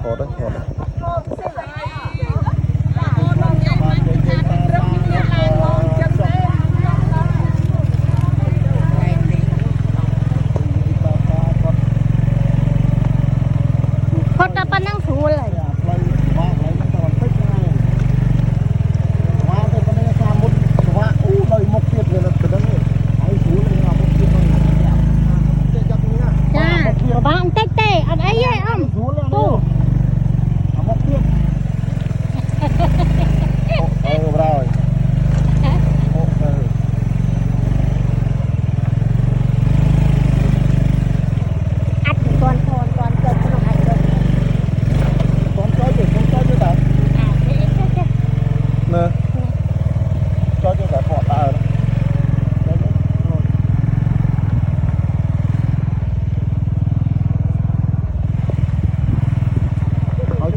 thọt đấy thọt đấy Hot apa nang suul ay. Bạn tê tê ở đấy ấy ông. Tu. Rồi. Nè. Cho cả thọt ta đó.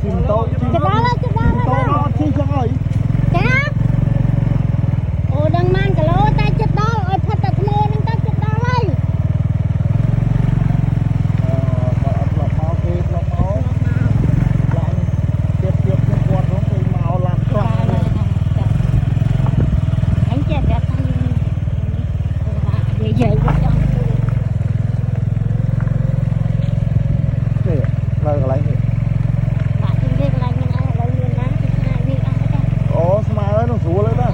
Chim to nó chi chẳng rồi. Chắc. Ồ đừng mang cả lô tay chết đó, ôi thật thật mô đừng tay chết đó ơi. Lọc máu tiếp lọc máu. Làm tiếp những quạt nó thì máu làm tròn. Anh chết đẹp người dậy quá cho. Đây là cái này. Ồ, sao mà nó rú lên đó.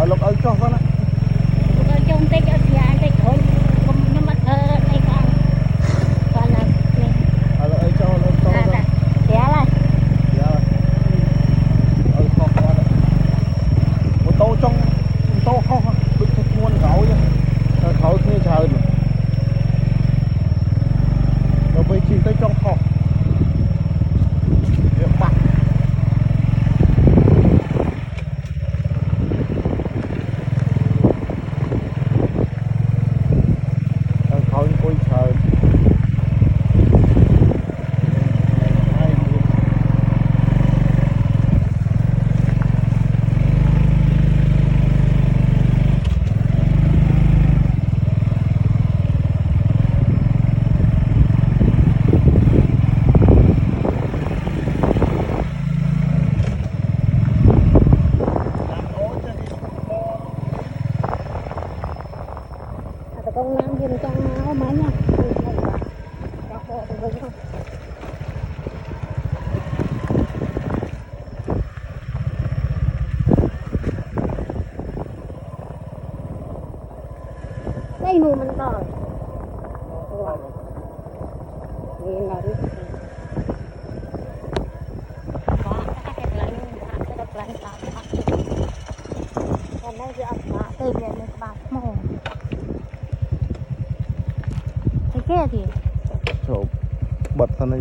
Lục ơi cho con á. Lục ơi trong tay cho nhà tay thôi. Không nó mất đây con. Con là này. Lục ơi cho con. Dạ rồi. Dạ rồi. Cho con đấy. Một tô trong tô không được muôn gạo chứ. Khẩu như trời mà. Rồi bây chỉ tới trong kho. Việc bạc. Ôi trời. Con làm gì trong áo máy nha. Đây nụ mình to. Nhìn này. Còn đây giờ từ về lên bạc mồ. Cái kia thì Chỗ bật thân đây.